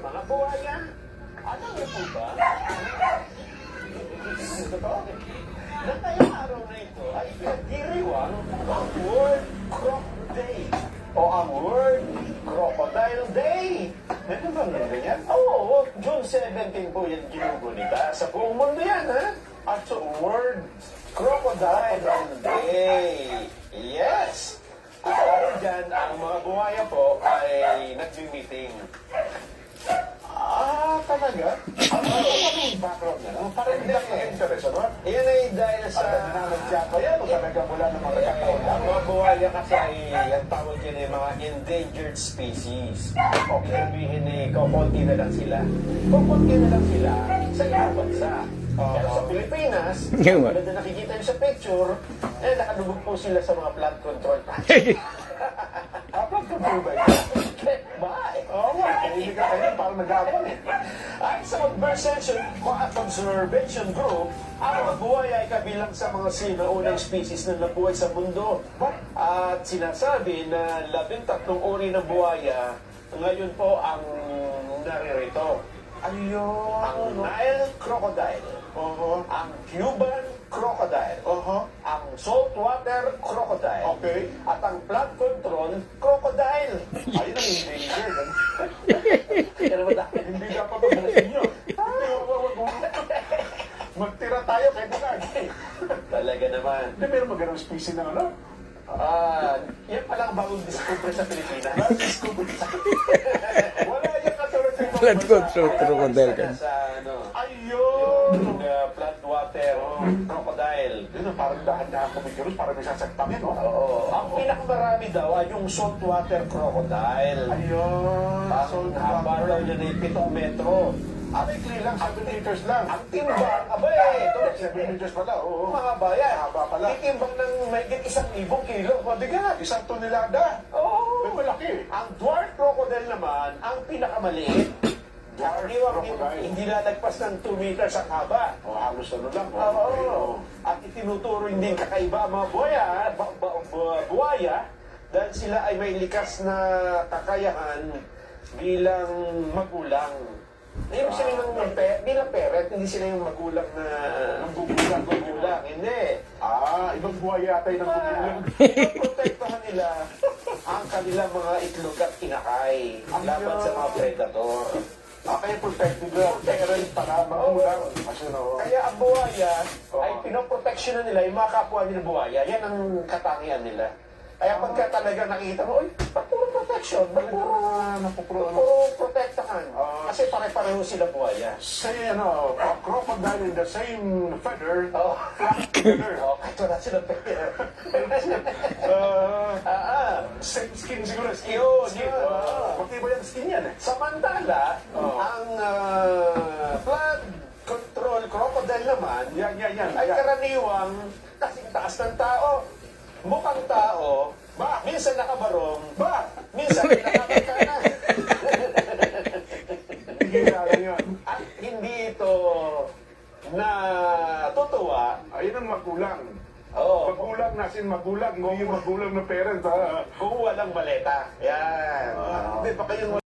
mga buhaya. Alam niyo po ba? Totoo. Na kaya araw na ito ay pinagdiriwang ang World Croc Day o ang World Crocodile Day. Ano bang ganyan? Oo, June 17 po yan ginugunita. Sa buong mundo yan, ha? At so, World Crocodile Day. Yes! At dahil dyan, ang mga buhaya po ay nag-meeting. Ah, talaga? Ano yung background na? Parang hindi lang interest, ano? Yan ay dahil sa... nananagsyapa yan o talaga mula ng mga kakataon lang? Mga buhaya kasi ay, ang tawag yan ay mga endangered species. Okay, sabihin eh, kukunti na lang sila. Kukunti na lang sila sa ibang bansa. Pero sa Pilipinas, tulad na nakikita nyo sa picture, eh, nakadubog po sila sa mga flood control project. Flood control ba ito? Bye! Oo nga, hindi ka kayo, parang nag-aapon eh. Ay, sa Conservation Group, ang mga buhaya ay kabilang sa mga sinaunang species na nabuhay sa mundo. At sinasabi na 13 uri ng buhaya ngayon po ang naririto. Ayun. Ang Nile crocodile, ang Cuban crocodile, ang saltwater crocodile, at ang flood control crocodile. Ayun ang endangered. Kaya naman dahil hindi dapat mag-ulit nyo. Magtira tayo kay Bukag. Talaga naman. Hindi meron magandang species na ano? Yan palang bagong discover sa Pilipinas. Wala yung katulad sa ibang Flood control crocodile ka. Sa ano? Ayun! Flood water crocodile. Yun, parang dahan-dahan kumikilos, parang may sasaktamin, no? Oo. Ang pinakamarami daw ay yung saltwater crocodile. Ayun, Ang haba daw niya na 7 metro. Aray, lang, 7 meters lang. Ang timbang, abay, ito, 7 meters pala, oo. mga bayan. Haba pala. Itimbang ng mahigit 1,000 kilo. Mabigat. 1 tonelada. Oo. May malaki. Ang dwarf crocodile naman, ang pinakamaliit. Dwarf crocodile. Hindi lalagpas ng 2 meters ang haba. O, halos ano lang. Oo. At itinuturo hindi kakaiba ang mga buhaya dahil sila ay may likas na kakayahan bilang magulang. Ibig sabihin ng bilang parent, hindi sila yung magulang na magulang. Hindi. Ibang buhay yata yung nagbubulang. Protektahan nila ang kanilang mga itlog at kinakay laban sa mga predator. Kaya protected na. Parent para magulang. Kasi no. Kaya ang buhaya ay pinoproteksyonan nila yung mga kapwa nila buhaya. Yan ang katangian nila. Kaya pagka talaga nakita mo, oy, ba't puro protection? Ba't puro protektahan? Kasi pare-pareho sila buhaya. Say, ano, a crocodile in the same feather, Oo. flock together. Kahit wala sila pera. Same skin siguro. Yun. Matibay ang skin yan eh. Samantala, ang flood control crocodile naman, Yan. ay karaniwang kasing taas ng tao. Mukhang tao, minsan nakabarong, minsan nakapagkana. Hindi na yun. At hindi ito natutuwa. Ayun ang magulang. Oo, Magulang nasin magulang, hindi yung magulang na parent. kung walang maleta. Yan. Hindi, baka yung